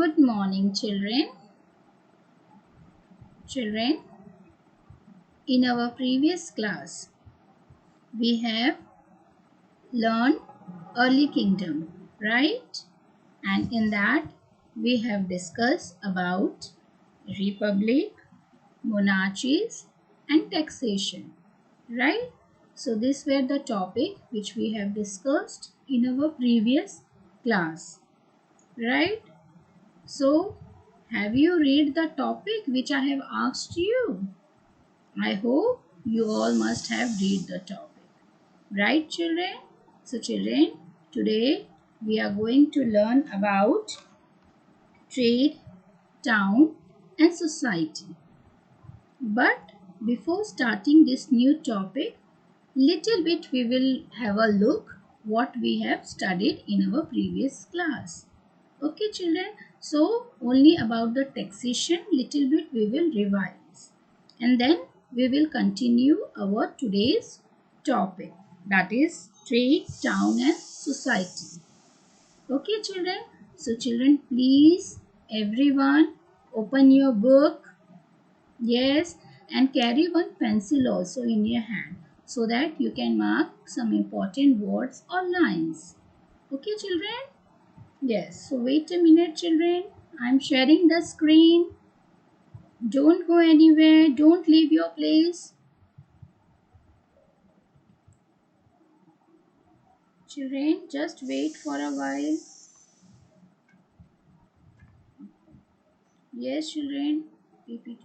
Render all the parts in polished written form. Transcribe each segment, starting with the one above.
Good morning, children. In our previous class, we have learned early kingdom, right? And in that, we have discussed about republic, monarchies, and taxation, right? So these were the topic which we have discussed in our previous class, right? So, have you read the topic which I have asked you? I hope you all must have read the topic. Right, children? So, children, today we are going to learn about trade, town, and society. But before starting this new topic, little bit we will have a look what we have studied in our previous class. Okay, children. So only about the taxation little bit we will revise, and then we will continue our today's topic, that is trade, town, and society. Okay, children. So children, please everyone open your book. Yes, and carry one pencil also in your hand so that you can mark some important words or lines. Okay, children? Yes, so wait a minute, children. I'm sharing the screen. Don't go anywhere. Don't leave your place. Children, just wait for a while. Yes, children. PPT.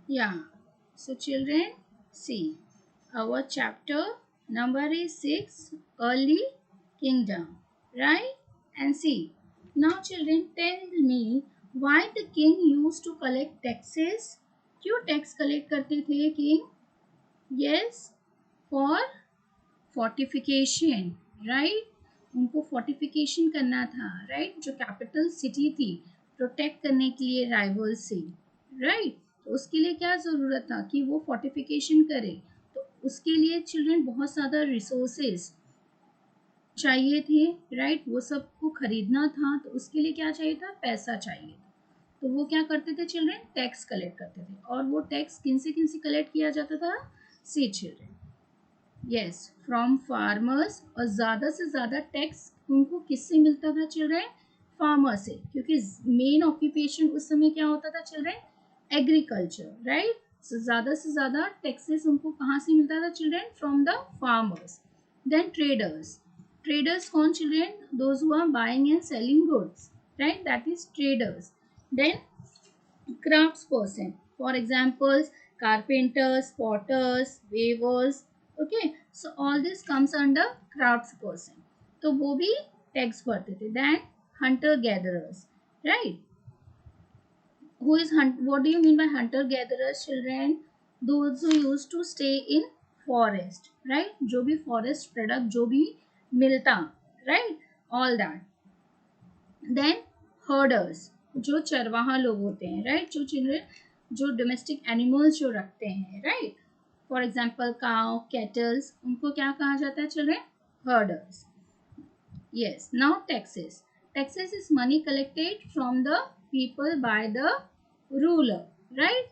Yeah. So, children, see. Our chapter number is 6, Early Kingdom. Right? And see. Now, children, tell me why the king used to collect taxes. क्यों tax collect करते थे king? Yes, for fortification, right? उनको fortification करना था, right? जो capital city थी, protect करने के लिए राइवल से, राइट? तो उसके लिए क्या ज़रूरत था कि वो फोर्टिफिकेशन करे? तो उसके लिए चिल्ड्रन बहुत ज़्यादा रिसोर्सेज चाहिए थे, राइट? वो सबको खरीदना था, तो उसके लिए क्या चाहिए था? पैसा चाहिए था। तो वो क्या करते थे चिल्ड्रन? टैक्स कलेक्ट करते थे। और वो टैक्स किन से कलेक्ट किया जाता था? सी चिल्ड्रन, यस, फ्रॉम फार्मर्स। और ज़्यादा से ज़्यादा टैक्स उनको किससे मिलता था चिल्ड्रन? फार्मर से, क्योंकि मेन ऑक्यूपेशन उस समय क्या होता था चिल्ड्रन? Agriculture, right? सो ज़्यादा से ज़्यादा टैक्सेस उनको कहाँ से मिलता था children? From the farmers. Then traders. Traders कौन children? Those who are buying and selling goods, right? That is traders. Then craftsperson, for examples carpenters, potters, weavers. Okay, so all this comes under craftsperson, तो वो भी tax भरते थे. Then hunter gatherers, right? Who is what do you mean by hunter gatherers, children? Those who used to stay in forest, right? जो भी forest product जो भी मिलता, right? All that. Then herders, जो चरवाहा लोग होते हैं, राइट? जो चिल्ड्रन जो डोमेस्टिक एनिमल्स जो रखते हैं, right? For example cow, kettles, उनको क्या कहा जाता है children? Herders. Yes, now taxes. Taxes is money collected from the people by the ruler, right?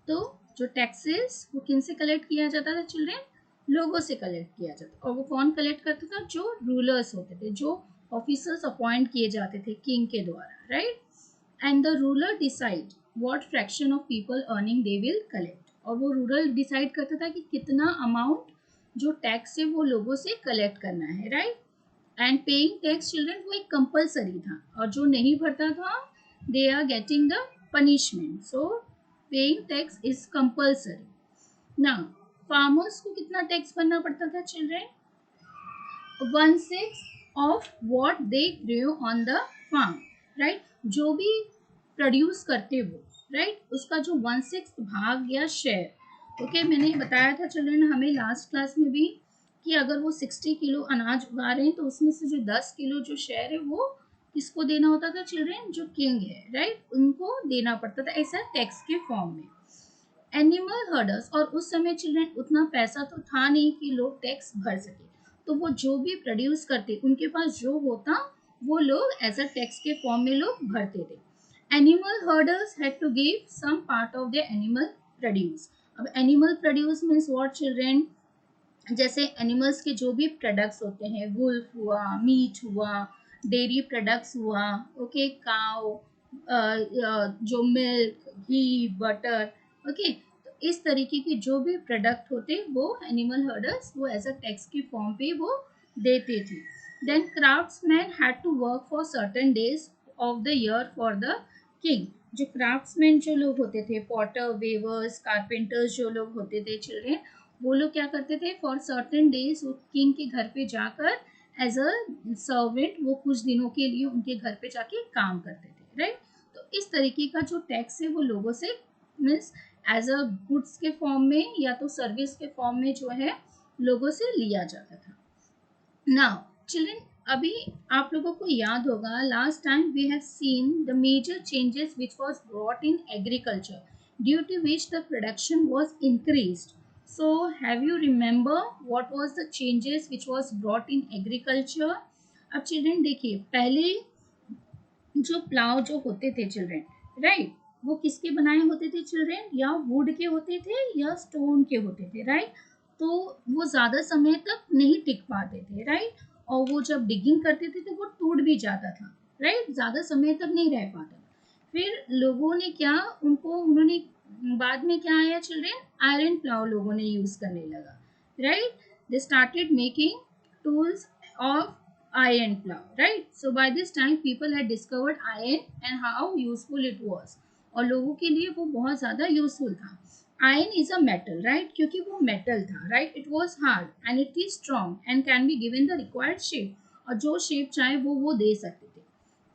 तो जो टैक्सेस वो किन से कलेक्ट किया जाता था चिल्ड्रन? लोगों से कलेक्ट किया जाता। और वो कौन कलेक्ट करता था? जो रूलर्स होते थे, जो ऑफिसर्स अपॉइंट किए जाते थे किंग के द्वारा, right? And the ruler decide what fraction of people earning they will collect. और वो रूलर डिसाइड करता था कि कितना अमाउंट जो टैक्स है वो लोगों से कलेक्ट करना है, right? And paying tax children वो एक कंपलसरी था, और जो नहीं भरता था they are getting the punishment. So paying tax is compulsory. Now farmers को कितना टैक्स भरना पड़ता था children? 1/6 of what they grow on the farm, right? जो भी प्रोड्यूस करते वो, राइट? उसका जो 1/6 भाग या शेयर. ओके, मैंने बताया था चिल्ड्रन हमें लास्ट क्लास में भी कि अगर वो 60 किलो अनाज उगा रहे हैं तो उसमें से जो 10 किलो जो शेयर है वो किसको देना होता था चिल्ड्रन? जो किंग है, राइट? उनको देना पड़ता था ऐसा टैक्स के फॉर्म में. एनिमल हर्डर्स, और उस समय चिल्ड्रन उतना पैसा तो था नहीं कि लोग टैक्स भर सके, तो वो जो भी प्रोड्यूस करते उनके पास जो होता वो लोग एज अ टैक्स के फॉर्म में लोग भरते थे. Animal herders had to give some part of the animal produce. अब animal produce means what children, जैसे एनिमल्स के जो भी प्रोडक्ट्स होते हैं, वुल्फ हुआ, मीट हुआ, डेयरी प्रोडक्ट्स हुआ, ओके, काउ, जो मिल्क, घी, बटर, ओके, तो इस तरीके के जो भी प्रोडक्ट होते वो एनिमल हर्डर्स वो एज अ टैक्स के फॉर्म पे वो देते थे. Then craftsman had to work for certain days of the year for the king. जो क्राफ्ट्समैन जो लोग होते थे, पॉटर, वेवर्स, कारपेंटर्स जो लोग होते थे चिल्ड्रन, वो लोग क्या करते थे, फॉर सर्टेन डेज वो किंग के घर पे जाकर एज अ सर्वेंट वो कुछ दिनों के लिए उनके घर पे जाके काम करते थे, राइट. तो इस तरीके का जो टैक्स है वो लोगों से मीन्स एज अ गुड्स के फॉर्म में या तो सर्विस के फॉर्म में जो है लोगों से लिया जाता था. नाउ चिल्ड्रन, अभी आप लोगों को याद होगा last time we have seen the major changes which was brought in agriculture due to which the production was increased. So have you remember what was the changes which was brought in agriculture? अब children देखिए, पहले जो plough जो होते थे children, right, वो किसके बनाए होते थे चिल्ड्रन, या वुड के होते थे या स्टोन के होते थे, राइट. तो वो ज्यादा समय तक नहीं टिक पाते थे, राइट, और वो जब डिगिंग करते थे तो वो टूट भी जाता था, राइट, ज्यादा समय तक नहीं रह पाता. फिर लोगों ने क्या, उन्होंने बाद में क्या आया चिल्ड्रन, आयरन प्लाव लोगों ने यूज करने लगा, right. They started making tools of iron plow, right. So by this time people had discovered iron and how useful it was, और लोगों के लिए वो बहुत ज़्यादा यूजफुल था. Iron is a metal, right, क्योंकि वो मेटल था, right. It was hard and it is strong and can be given the required shape, और जो शेप चाहे वो दे सकते थे.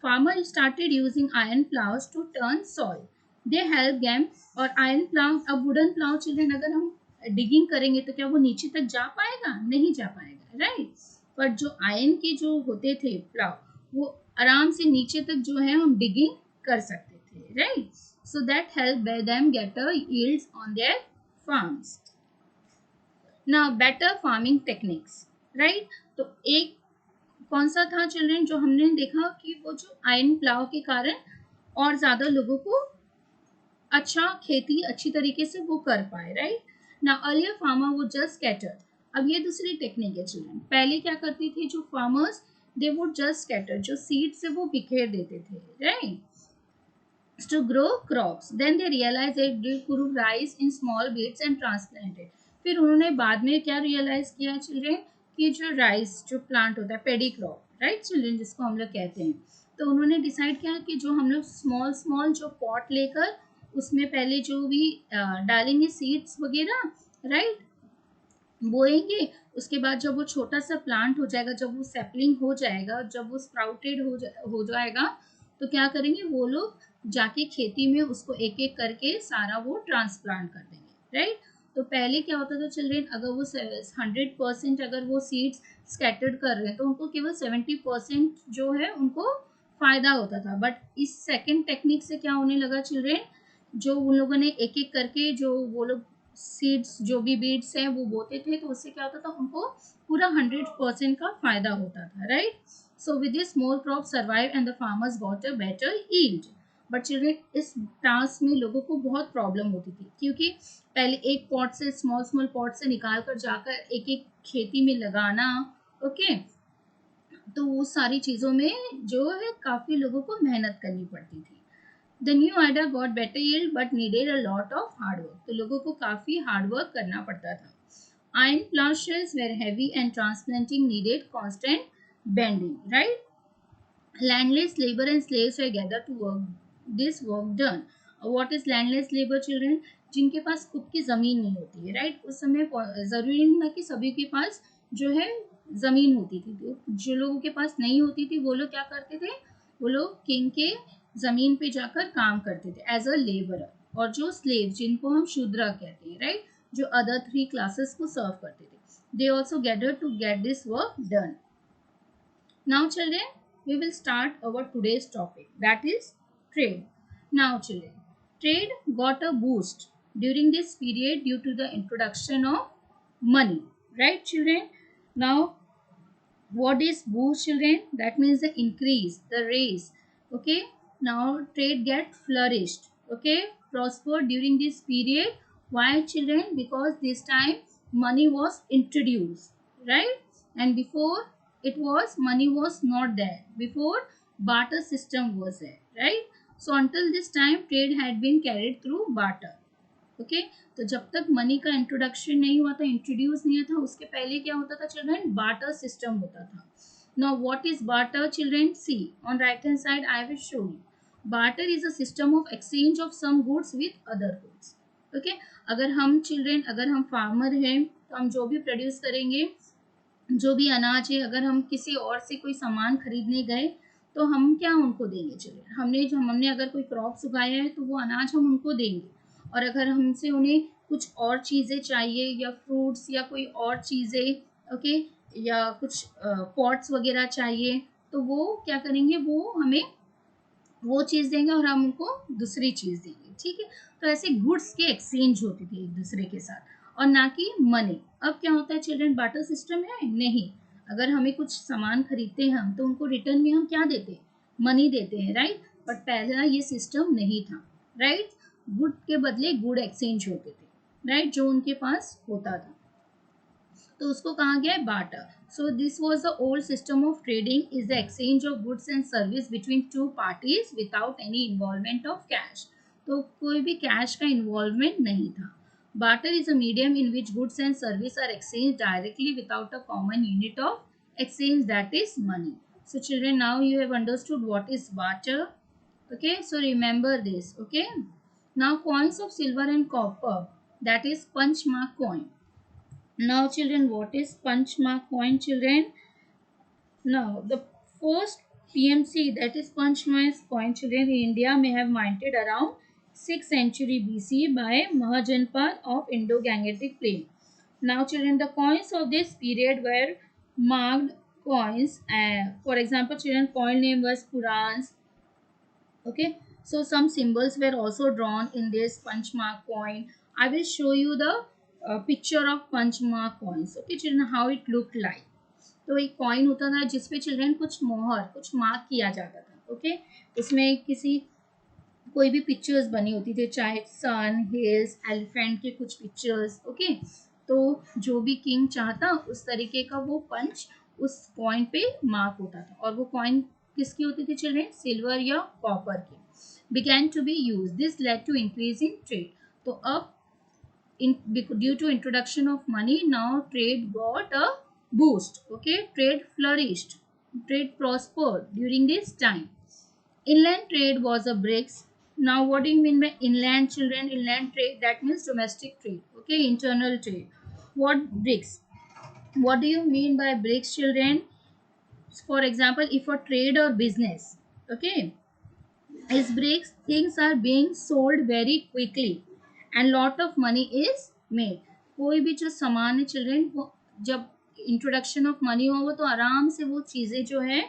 Farmer started using iron ploughs to turn soil. They help them. और आयरन प्लाउ, अब वुडन प्लाउ चिल्ड्रन अगर हम डिगिंग करेंगे तो क्या वो नीचे तक जा पाएगा, नहीं जा पाएगा, राइट. पर जो आयरन के जो होते थे प्लाव वो आराम से नीचे तक जो है हम डिगिंग कर सकते थे, right. So that help them get a yields on their farms. Now better farming techniques, right. तो एक कौन सा था चिल्ड्रन जो हमने देखा कि वो जो आयरन प्लाव के कारण और ज्यादा लोगों को अच्छा खेती अच्छी तरीके से वो कर पाए, राइट. ना अर्लियर फार्मर वो जस्ट स्कैटर. अब ये दूसरी टेक्निक है चिल्ड्रन. पहले क्या करती थी जो farmers, they would just scatter, जो सीड से वो बिखेर देते थे, right, to grow crops. Then they realized that they could rise in small beds and transplanted. फिर उन्होंने बाद में क्या रियलाइज किया चिल्ड्रन कि जो राइस जो प्लांट होता है, पेडी क्रॉप, राइट चिल्ड्रन, जिसको हम लोग कहते हैं, तो उन्होंने डिसाइड किया कि जो हम लोग स्मॉल स्मॉल जो पॉट लेकर उसमें पहले जो भी डालेंगे सीड्स वगैरह, राइट, बोएंगे. उसके बाद जब वो छोटा सा प्लांट हो जाएगा, जब वो सेपलिंग हो जाएगा, जब वो स्प्राउटेड हो जाएगा, तो क्या करेंगे वो लोग, जाके खेती में उसको एक एक करके सारा वो ट्रांसप्लांट कर देंगे, राइट. तो पहले क्या होता था चिल्ड्रन, अगर वो 100% अगर वो सीड्स स्कैटर्ड कर रहे हैं तो उनको केवल 70% जो है उनको फायदा होता था. बट इस सेकेंड टेक्निक से क्या होने लगा चिल्ड्रन, जो उन लोगों ने एक एक करके जो वो लोग सीड्स जो भी बीड्स हैं वो बोते थे, तो उससे क्या होता था उनको पूरा 100% का फायदा होता था, right. So with this more crop survive and the farmers got a better yield. But children इस टास्क में लोगों को बहुत प्रॉब्लम होती थी, क्योंकि पहले एक पॉट से स्मॉल स्मॉल पॉट से निकाल कर जाकर एक एक खेती में लगाना, ओके, तो वो सारी चीज़ों में जो है काफ़ी लोगों को मेहनत करनी पड़ती थी. The new idea got better yield but needed a lot of hard work. तो लोगों को काफ़ी हार्ड वर्क करना पड़ता था. Iron plowshares were heavy and transplanting needed constant bending, right? Landless labor and slaves were gathered to work this work done. What is landless labor children? जिनके पास खुद की ज़मीन नहीं होती है, राइट. उस समय ज़रूरी नहीं था कि सभी के पास जो है ज़मीन होती थी. तो जो लोगों के पास नहीं होती थी वो लोग क्या करते थे, वो लोग किंग के ज़मीन पे जाकर काम करते थे एज अ लेबरर. और जो स्लेव जिनको हम शूद्र कहते हैं, राइट, जो अदर 3 क्लासेस को सर्व करते थे, they also gather to get this work done. Now children we will start our today's topic, that is trade. Now children, trade got a boost during this period due to the introduction of money, right children? Now what is boost children? That means the increase, the raise. Okay, now trade get flourished, okay, prospered during this period. Why children? Because this time money was introduced, right? And before, it was money was not there. Before, barter system was there, right? So until this time trade had been carried through barter. Okay तो जब तक money का introduction नहीं हुआ था, introduce नहीं था, उसके पहले क्या होता था चिल्ड्रन? बार्टर सिस्टम होता था. Now what is barter children? See on right hand side I will show you. Barter is a system of exchange of some goods with other goods. Okay, अगर हम चिल्ड्रन, अगर हम farmer हैं तो हम जो भी प्रोड्यूस करेंगे, जो भी अनाज है, अगर हम किसी और से कोई सामान खरीदने गए तो हम क्या उनको देंगे चिल्ड्रन? हमने अगर कोई क्रॉप्स उगाया है तो वो अनाज हम उनको देंगे. और अगर हमसे उन्हें कुछ और चीज़ें चाहिए या फ्रूट्स या कोई और चीज़ें, ओके, या कुछ पॉट्स वगैरह चाहिए, तो वो क्या करेंगे? वो हमें वो चीज़ देंगे और हम उनको दूसरी चीज़ देंगे. ठीक है, तो ऐसे गुड्स के एक्सचेंज होते थे एक दूसरे के साथ, और ना कि मनी. अब क्या होता है चिल्ड्रन? बार्टर सिस्टम है नहीं. अगर हमें कुछ सामान खरीदते हैं हम, तो उनको रिटर्न में हम क्या देते हैं? मनी देते हैं, राइट? बट पहले ये सिस्टम नहीं था, राइट? गुड के बदले गुड एक्सचेंज होते थे, राइट? जो उनके पास होता था, तो उसको कहा गया है barter. So this was the old system of trading, is the exchange of goods and service between two parties without any involvement of cash. तो कोई भी कैश का इन्वॉल्वमेंट नहीं था. Barter is a medium in which goods and service are exchange directly without a common unit of exchange, that is money. So children, now you have understood what is barter. Okay, so remember this. Okay, now coins of silver and copper, that is punch mark coin. Now children, what is punch mark coin children? Now the first PMC, that is punch mark coin children, in India may have minted around 6th century BC by Mahajanpal of Indo-Gangetic plain. Now children, the coins of this period were marked coins. For example children, coin name was Purans. Okay, so some symbols were also drawn in this punch mark coin. I will show you the picture of punch mark coins. Okay children, how it looked like. तो एक coin होता था जिसपे children कुछ मोहर, कुछ mark किया जाता था. ओके, उसमें किसी कोई भी पिक्चर्स बनी होती थी, चाहे सन, हिल्स, एलिफेंट के कुछ पिक्चर्स. ओके, तो जो भी किंग चाहता उस तरीके का वो पंच उस कॉइन पे मार्क होता था. और वो कॉइन किसकी होती थी चिल्ड्रन? सिल्वर या कॉपर की. began to be used. This led to increase in trade. तो अब due to introduction of money, now trade got a boost. Okay, trade flourished, trade prospered during this time. Inland trade was a BRICS. Now what do you mean by inland children? Inland trade, that means domestic trade. Okay, internal trade. What BRICS? What do you mean by BRICS children? For example, if a trade or business, okay, is BRICS, things are being sold very quickly and lot of money is made. कोई भी जो सामान है children, वो जब introduction of money हुआ, वो तो आराम से वो चीज़ें जो है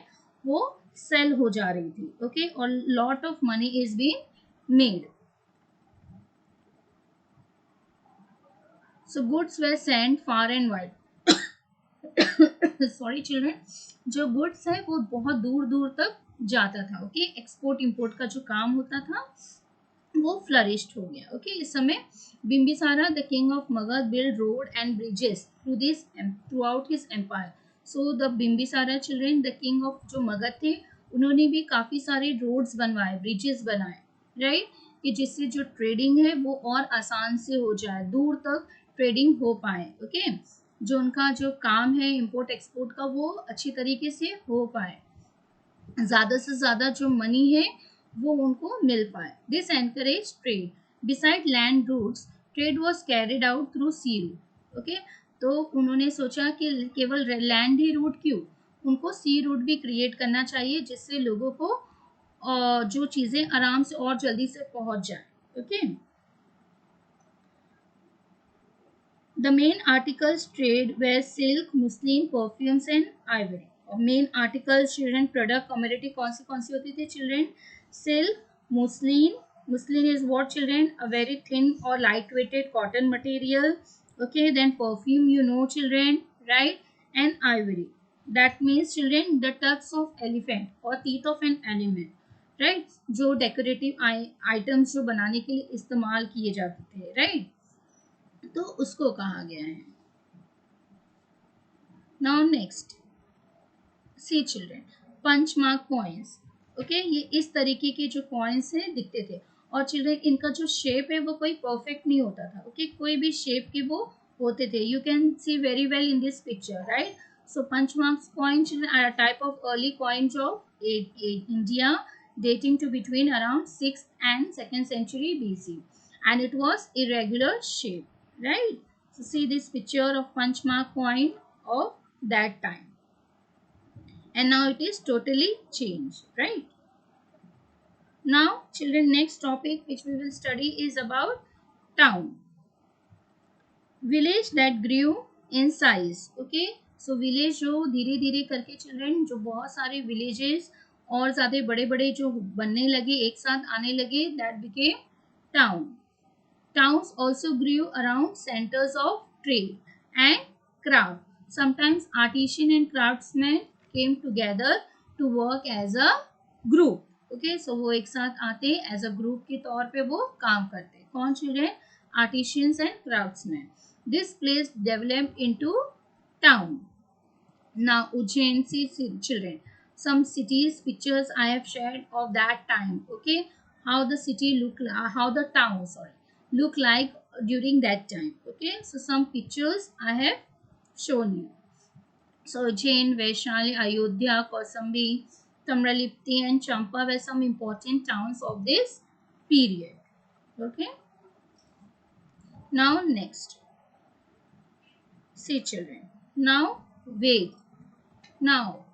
वो सेल हो जा रही थी. ओके, और lot of money is being made. So goods were sent far and wide. Sorry children, जो गुड्स है वो बहुत दूर दूर तक जाता था. ओके, एक्सपोर्ट इंपोर्ट का जो काम होता था वो फ्लरिश्ड हो गया. ओके, इस समय Bimbisara the king of Magadha build road and bridges throughout his empire. So the Bimbisara children, the king of जो मगध थे, उन्होंने भी काफ़ी सारे रोड्स बनवाए, ब्रिजेस बनाए, राइट, कि जिससे जो ट्रेडिंग है वो और आसान से हो जाए, दूर तक ट्रेडिंग हो पाए. ओके, जो उनका जो काम है इंपोर्ट एक्सपोर्ट का वो अच्छी तरीके से हो पाए, ज़्यादा से ज़्यादा जो मनी है वो उनको मिल पाए. This encourage trade. Beside land routes, trade was carried out through sea route. Okay, तो उन्होंने सोचा कि केवल लैंड ही रूट क्यों, उनको सी रूट भी क्रिएट करना चाहिए जिससे लोगों को जो चीज़ें आराम से और जल्दी से पहुंच जाए. Okay, the main articles trade were silk, Muslim, perfumes and ivory. और main articles children, product commodity कौन सी होती थी children? Silk, muslin, Muslin is what, children? A very thin or lightweighted cotton material. Okay, then perfume, you know, children, right? And ivory, that means, children, the tusks of elephant or teeth of an animal, right जो decorative items जो बनाने के लिए इस्तेमाल किए जाते थे, right, तो उसको कहा गया है. Now next, C children, punch mark coins. Okay, ये इस तरीके के जो कॉइन्स हैं दिखते थे, और चिल्ड्रन इनका जो शेप है वो कोई परफेक्ट नहीं होता था. ओके, कोई भी शेप के वो होते थे. You can see very well in this picture, right. So punch mark coin, children, are a type of early coins of India dating to between around 6th and 2nd century BC, and it was irregular shape, right. So see this picture of punch mark coin of that time, and now it is totally changed, right. Now children, next topic which we will study is about town. Village that grew in size. Okay, so village जो धीरे धीरे करके, children, जो बहुत सारे villages और ज़्यादा बड़े बड़े जो बनने लगे, एक साथ आने लगे, that became town. Towns also grew around centers of trade and craft. Sometimes artisan and craftsmen came together to work as a group. Okay, so वो एक साथ आते as a group के तौर पे वो काम करते. कौन children? Artisans and craftsmen. This place developed into town. Now Ujjain, see children, some cities pictures I have shared of that time. Okay, how the city look, how the town, sorry, look like during that time. Okay, so some pictures I have shown you. So Ujjain, Vaishali, Ayodhya, Kausambi, Tamralipti and Champa were some important towns of this period. Okay, now next, see children, now Ved. Now,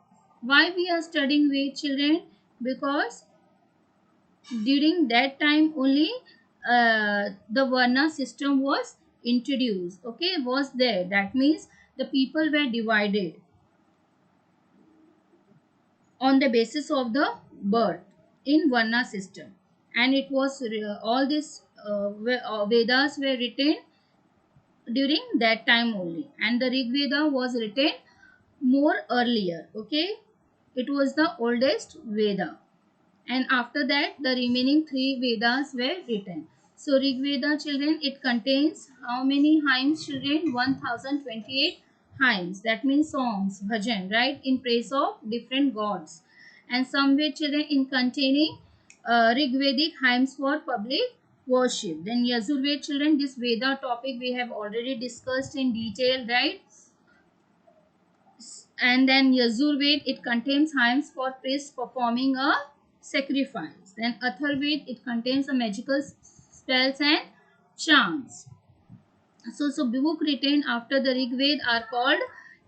why we are studying Ved, children? Because during that time only the Varna system was introduced. Okay, was there. That means the people were divided on the basis of the birth in Varna system, and it was all these Vedas were written during that time only, and the Rig Veda was written more earlier. Okay, it was the oldest Veda, and after that the remaining 3 Vedas were written. So Rig Veda, children, it contains how many hymns, children? 1028 hymns, that means songs, bhajan, right, in praise of different gods. And some way, children, in containing Rig Vedic hymns for public worship. Then Yajurved, children, this Veda topic we have already discussed in detail, right. And then Yajurved, it contains hymns for priests performing a sacrifice. Then Atharved, it contains the magical spells and charms. So book written after the Rig Veda are called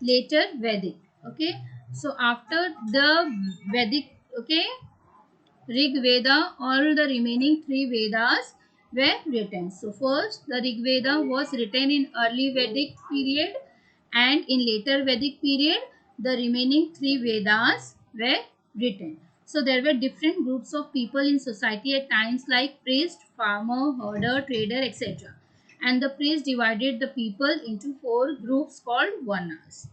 later Vedic. Okay, so after the Vedic, okay, Rig Veda, all the remaining 3 Vedas were written. So first the Rig Veda was written in early Vedic period, and in later Vedic period the remaining 3 Vedas were written. So there were different groups of people in society at times, like priest, farmer, herder, trader, etc. And the priest divided the people into 4 groups called Varnas.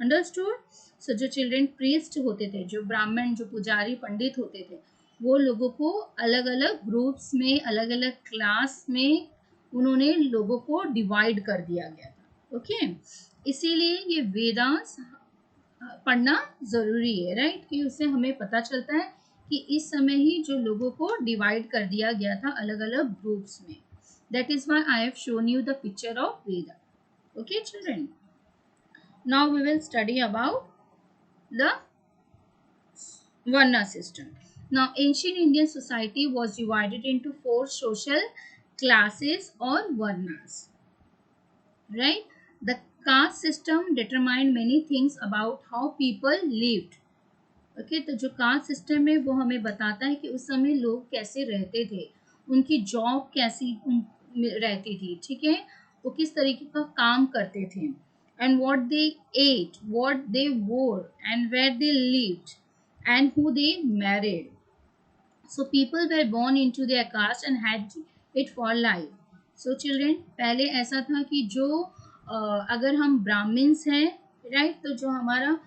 Understood? So जो children priest होते थे, जो ब्राह्मण, जो पुजारी, पंडित होते थे, वो लोगों को अलग अलग ग्रुप्स में, अलग अलग क्लास में उन्होंने लोगों को डिवाइड कर दिया गया था. ओके, इसीलिए ये वेदांस पढ़ना ज़रूरी है, राइट, कि उससे हमें पता चलता है कि इस समय ही जो लोगों को डिवाइड कर दिया गया था अलग अलग ग्रुप्स में. That is why I have shown you the picture of Veda. Okay children, now we will study about the Varna system. Now ancient Indian society was divided into 4 social classes or Varnas, right. The caste system determined many things about how people lived. Okay, तो जो caste system है वो हमें बताता है कि उस समय लोग कैसे रहते थे, उनकी जॉब कैसी रहती थी, ठीक है, वो किस तरीके का काम करते थे, and what they ate, what they wore, and where they lived, and who they married. So people were born into their caste and had it for life. So children, पहले ऐसा था कि जो अगर हम ब्राह्मण्स हैं, राइट, तो जो हमारा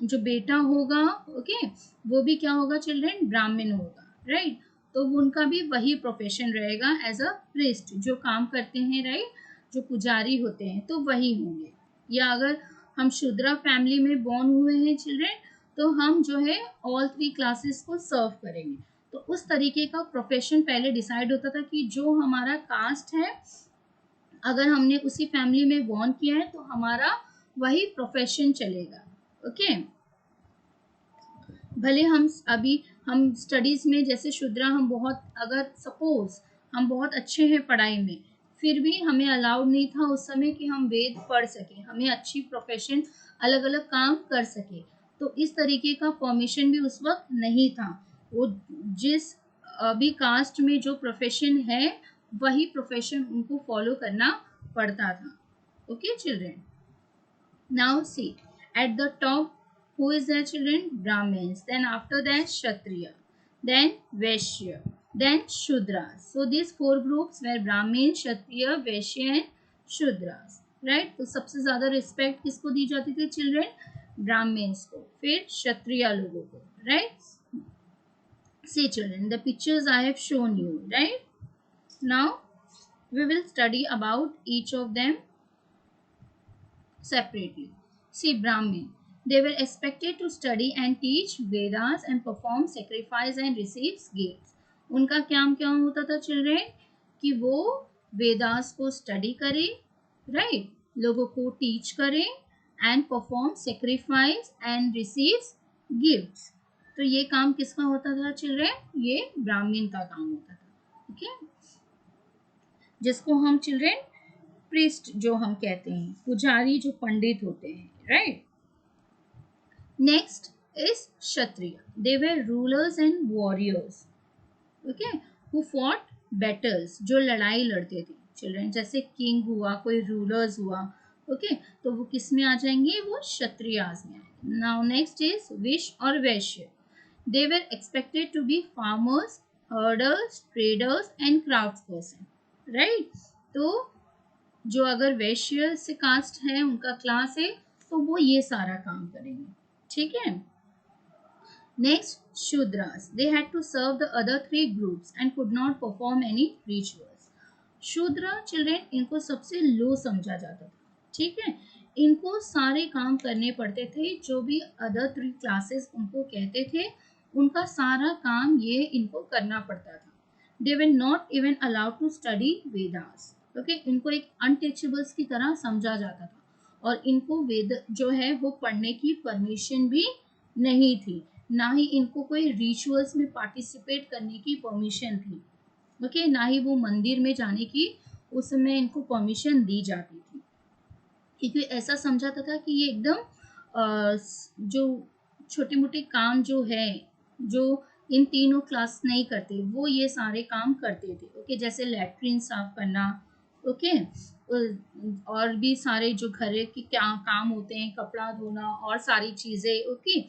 जो बेटा होगा, ओके, वो भी क्या होगा चिल्ड्रन, ब्राह्मण होगा, राइट। तो उनका भी वही प्रोफेशन रहेगा एज अ प्रीस्ट, जो काम करते हैं, राइट, जो पुजारी होते हैं तो वही होंगे। या अगर हम शूद्रा फैमिली में बॉर्न हुए हैं चिल्ड्रन, तो हम जो है ऑल थ्री क्लासेस को सर्व करेंगे। तो उस तरीके का प्रोफेशन पहले डिसाइड होता था कि जो हमारा कास्ट है, अगर हमने उसी फैमिली में बॉर्न किया है तो हमारा वही प्रोफेशन चलेगा, ओके। भले हम स्टडीज में जैसे शूद्रा, हम बहुत, अगर सपोज हम बहुत अच्छे हैं पढ़ाई में, फिर भी हमें अलाउड नहीं था उस समय कि हम वेद पढ़ सके, हमें अच्छी प्रोफेशन, अलग अलग काम कर सके। तो इस तरीके का परमिशन भी उस वक्त नहीं था। वो जिस अभी कास्ट में जो प्रोफेशन है, वही प्रोफेशन उनको फॉलो करना पड़ता था, okay children. Now see, at the top, who is there children? Brahmins. Then after that, Kshatriya. Then Vaishya. Then Shudras. So these four groups were Brahmins, Kshatriya, Vaishya and Shudras. Right? तो सबसे ज़्यादा respect किसको दी जाती थी children? Brahmins को, फिर क्षत्रिय लोगों को, right? See children, the pictures I have shown you, right? Now we will study about each of them separately. See, Brahmin. They were expected to study and teach Vedas and perform sacrifice and receive gifts. उनका काम क्या होता था children? कि वो वेदास को study करें, right, लोगों को टीच करें and perform sacrifice and receive gifts. तो ये काम किसका होता था चिल्ड्रेन? ये ब्राह्मण का काम होता था, ओके, जिसको हम चिल्ड्रेन प्रीस्ट जो हम कहते हैं, पुजारी जो पंडित होते हैं, right. Next is Kshatriya. They were rulers and warriors, okay, who fought battles, जो लड़ाई लड़ते थे चिल्ड्रन। जैसे किंग हुआ, कोई रूलर्स हुआ, ओके, तो वो किस में आ जाएंगे? वो क्षत्रियास में आएंगे। नाउ नेक्स्ट इज विश और Vaishya. They were expected to be farmers, herders, traders and craft person, right. तो जो अगर वैश्य से कास्ट है, उनका क्लास है, तो वो ये सारा काम करेंगे, ठीक है। Next Shudras. They had to serve the other three groups and could not perform any rituals. Shudra children, इनको सबसे लो समझा जाता था, ठीक है। इनको सारे काम करने पड़ते थे, जो भी अदर थ्री क्लासेस उनको कहते थे, उनका सारा काम ये इनको करना पड़ता था। They were not even allowed to study Vedas, okay, इनको एक अनटचेबल्स की तरह समझा जाता था, और इनको वेद जो है वो पढ़ने की परमिशन भी नहीं थी, ना ही इनको कोई रिचुअल्स में पार्टिसिपेट करने की परमिशन थी, ओके, ना ही वो मंदिर में जाने की उस समय इनको परमिशन दी जाती थी, क्योंकि ऐसा समझाता था कि ये एकदम जो छोटे मोटे काम जो है, जो इन तीनों क्लास नहीं करते, वो ये सारे काम करते थे, ओके, जैसे लैट्रिन साफ करना, ओके, और भी सारे जो घर के क्या काम होते हैं, कपड़ा धोना और सारी चीज़ें, ओके,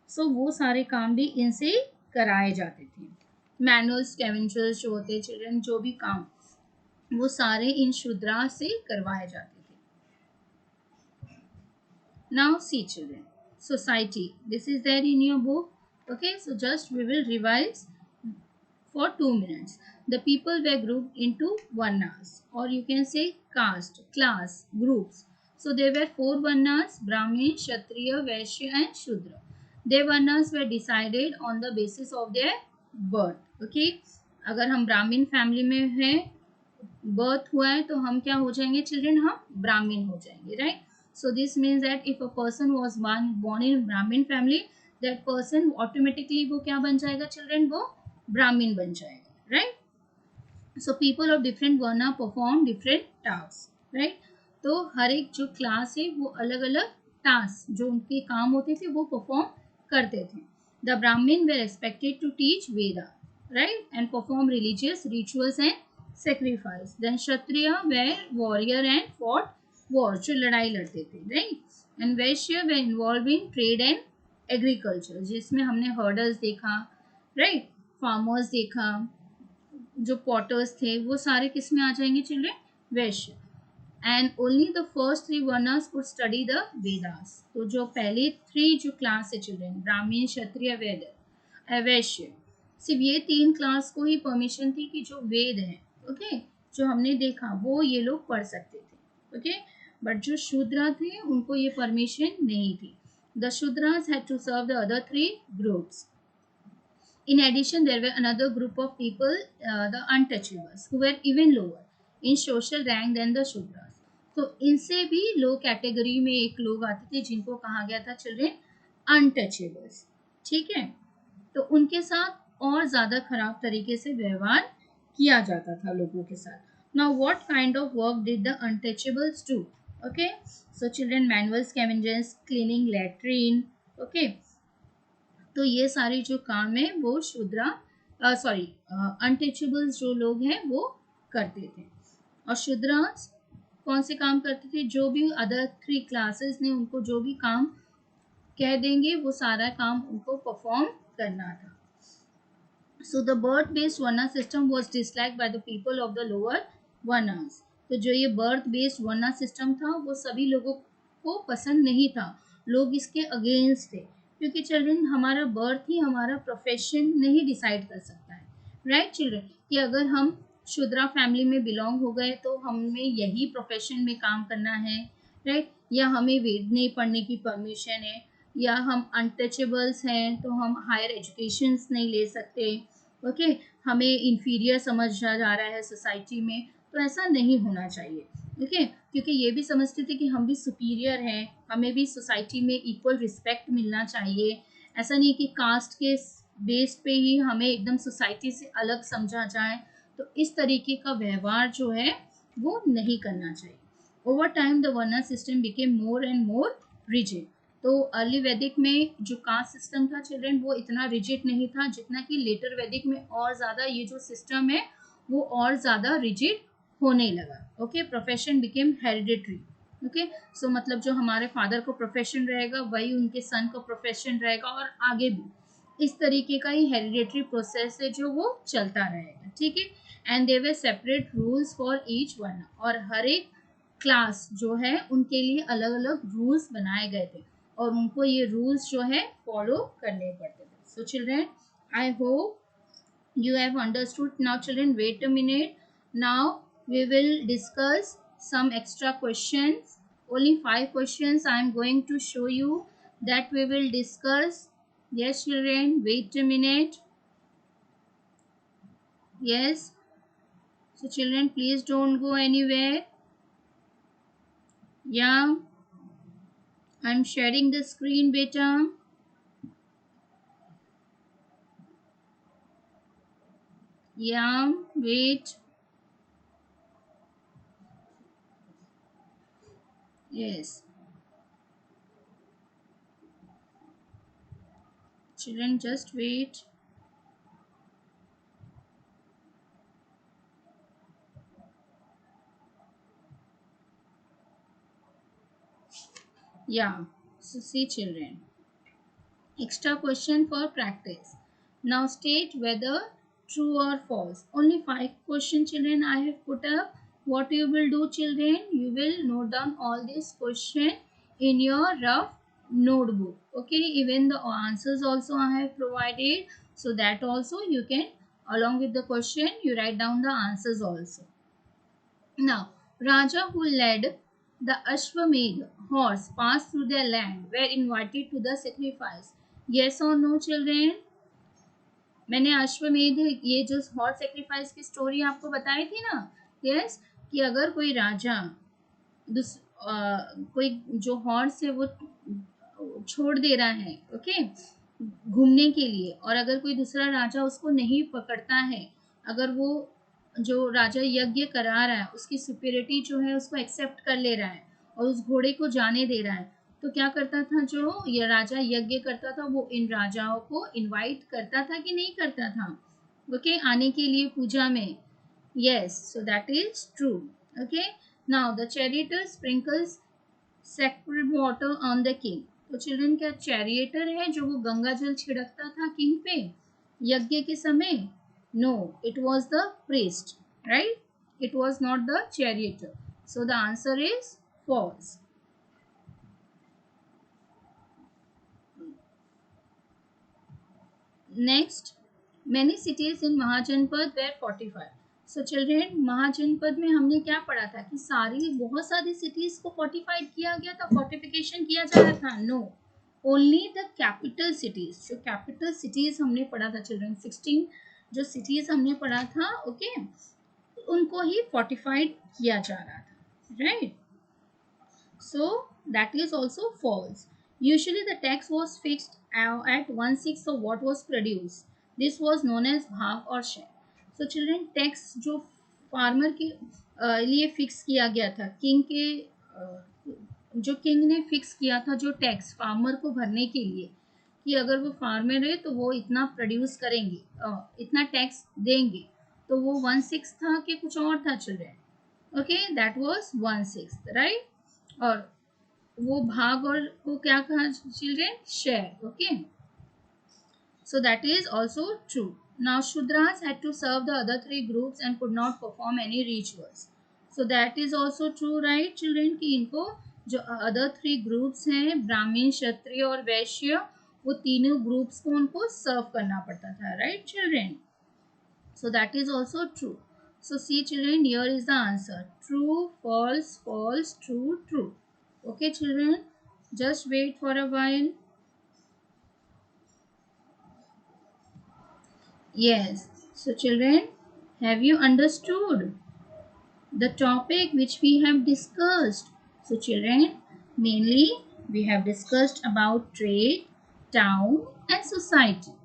सो वो सारे काम भी इनसे कराए जाते थे। मैनुअल स्कैवेंजर्स जो होते हैं चिल्ड्रन, जो भी काम, वो सारे इन शूद्रा से करवाए जाते थे। Now see children, society. This is there in your book. Okay, so just we will revise for 2 minutes. The people were grouped into varnas, or you can say caste, class, groups. So there were 4 varnas: Brahmin, Kshatriya, Vaishya and Shudra. Their varnas were decided on the basis of their birth. Okay, अगर हम ब्राह्मण family में हैं, birth हुआ है, तो हम क्या हो जाएंगे चिल्ड्रन? हम ब्राह्मण हो जाएंगे, right. So this means that if a person was born in Brahmin family, that person automatically वो क्या बन जाएगा चिल्ड्रन? वो ब्राह्मण बन जाएगा, right? So people of different varna perform different tasks, right? तो हर एक जो क्लास है वो अलग अलग टास्क जो उनके काम होते थे वो परफॉर्म करते थे। The Brahmin were expected to teach Veda, right, and perform religious rituals and sacrifice. Then Kshatriya were warrior and fought wars, जो लड़ाई लड़ते थे, right, and Vaishya were involved in trade and agriculture, जिसमें हमने herders देखा, right, farmers देखा, जो potter's थे वो सारे किस में आ जाएंगे children, Vysya. And only the first three Werner's could study the Vedas. तो जो पहले थ्री जो क्लास है चिल्ड्रेन, ब्राह्मण, क्षत्रिय, वैश्य, सिर्फ ये तीन क्लास को ही परमिशन थी कि जो वेद है, ओके, जो हमने देखा वो ये लोग पढ़ सकते थे, ओके, बट जो शूद्र थे उनको ये परमिशन नहीं थी। The Shudras had to serve the other three groups. In addition, there were another group of people, the untouchables, who were even lower in social rank than the Shudras. तो इनसे भी लो कैटेगरी में एक लोग आते थे जिनको कहा गया था चिल्ड्रेन अनटचेबल्स, ठीक है। तो उनके साथ और ज़्यादा खराब तरीके से व्यवहार किया जाता था लोगों के साथ। Now what kind of work did the untouchables do? Okay, so children manual scavengers, cleaning latrine, okay, तो ये सारे जो काम है वो शूद्रा अनटचेबल्स जो लोग हैं वो करते थे। और शूद्रास कौन से काम करते थे? जो भी अदर थ्री क्लासेस ने उनको जो भी काम कह देंगे वो सारा काम उनको परफॉर्म करना था। So the birth based varna system was dislike by the people of the lower varnas. तो जो ये बर्थ बेस्ड वर्ना सिस्टम था वो सभी लोगों को पसंद नहीं था, लोग इसके अगेंस्ट थे, क्योंकि चिल्ड्रन हमारा बर्थ ही हमारा प्रोफेशन नहीं डिसाइड कर सकता है, राइट चिल्ड्रन, कि अगर हम शूद्रा फैमिली में बिलोंग हो गए तो हमें यही प्रोफेशन में काम करना है, राइट, या हमें वेद नहीं पढ़ने की परमिशन है, या हम अनटचेबल्स हैं तो हम हायर एजुकेशंस नहीं ले सकते, ओके, हमें इंफीरियर समझा जा रहा है सोसाइटी में। तो ऐसा नहीं होना चाहिए, ओके, क्योंकि ये भी समझते थे कि हम भी सुपीरियर हैं, हमें भी सोसाइटी में इक्वल रिस्पेक्ट मिलना चाहिए। ऐसा नहीं कि कास्ट के बेस पे ही हमें एकदम सोसाइटी से अलग समझा जाए। तो इस तरीके का व्यवहार जो है वो नहीं करना चाहिए। Over time the varna system became more and more rigid. तो अर्ली वैदिक में जो कास्ट सिस्टम था चिल्ड्रन वो इतना रिजिड नहीं था जितना कि लेटर वैदिक में और ज़्यादा ये जो सिस्टम है वो और ज़्यादा रिजिड होने लगा। Okay, profession became hereditary. Okay, so मतलब जो हमारे फादर को प्रोफेशन रहेगा वही उनके सन को प्रोफेशन रहेगा, और आगे भी इस तरीके का ही हेरिडिटरी प्रोसेस है जो वो चलता रहेगा, ठीक है। And there were separate rules for each one, और हर एक क्लास जो है उनके लिए अलग अलग रूल्स बनाए गए थे और उनको ये रूल्स जो है फॉलो करने पड़ते थे। So children, I hope you have understood. Now children, wait a minute. Now we will discuss some extra questions. Only 5 questions I am going to show you that we will discuss. Yes children, wait a minute. Yes, so children, please don't go anywhere. Yeah, I am sharing the screen beta. Yeah, wait. Yes, children, just wait. Yeah, so see children, extra question for practice. Now state whether true or false. Only 5 questions children I have put up. What you will do children, you will note down all these questions in your rough notebook. Okay, even the answers also I have provided, so that also you can, along with the question, you write down the answers also. Now, Raja who led the Ashwamedh horse passed through their land were invited to the sacrifice. Yes or no children? मैंने अश्वमेध ये जो horse sacrifice की story आपको बताई थी ना, yes, कि अगर कोई राजा कोई जो हॉर्स है वो छोड़ दे रहा है, ओके, घूमने के लिए, और अगर कोई दूसरा राजा उसको नहीं पकड़ता है, अगर वो जो राजा यज्ञ करा रहा है उसकी सुपीरियरिटी जो है उसको एक्सेप्ट कर ले रहा है और उस घोड़े को जाने दे रहा है, तो क्या करता था जो ये राजा यज्ञ करता था वो इन राजाओं को इनवाइट करता था कि नहीं करता था, ओके, आने के लिए पूजा में। Yes, so that is true. Okay, now the charioteer sprinkles sacred water on the king. तो चिल्ड्रन क्या चैरिएटर है जो वो गंगा जल छिड़कता था किंग पे यज्ञ के समय? No, it was the priest, right? It was not the charioteer, so the answer is false. Next, many cities in Mahajanapada were fortified. So children, Mahajanapada में हमने क्या पढ़ा था कि बहुत सारी cities को fortified किया गया था, fortification किया जा रहा था? No, only the capital cities. जो capital cities हमने पढ़ा था children, 16 जो cities हमने पढ़ा था, okay, उनको ही fortified किया जा रहा था, right? So that is also false. Usually the tax was fixed at 1/6 of what was produced. This was known as भाग और share. So children, tax जो फार्मर के लिए फिक्स किया गया था, किंग के जो किंग ने फिक्स किया था जो टैक्स फार्मर को भरने के लिए, कि अगर वो फार्मर है तो वो इतना प्रोड्यूस करेंगे, इतना टैक्स देंगे, तो वो 1/6 था कि कुछ और था children? Okay, that was 1/6, right? और वो भाग और को क्या कहा children? Share. Okay, so that is also true. Now Shudras had to serve the other three groups and could not perform any rituals. So that is also true, right children? कि इनको जो other three groups हैं, ब्राह्मण, क्षत्रिय और वैश्य, वो तीनों groups को उनको serve करना पड़ता था, right children? So that is also true. So see children, here is the answer: true, false, false, true, true. Okay children, just wait for a while. Yes. So children, have you understood the topic which we have discussed? So children, mainly we have discussed about trade, town and society.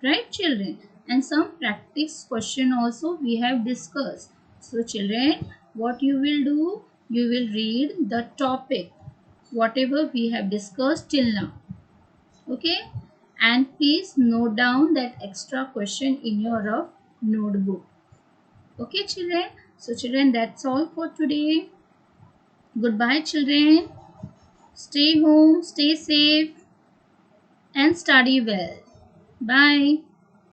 Right children? And some practice question also we have discussed. So children, what you will do? You will read the topic, whatever we have discussed till now. Okay, and please note down that extra question in your rough notebook. Okay children, so children, that's all for today. Goodbye children, stay home, stay safe and study well. Bye.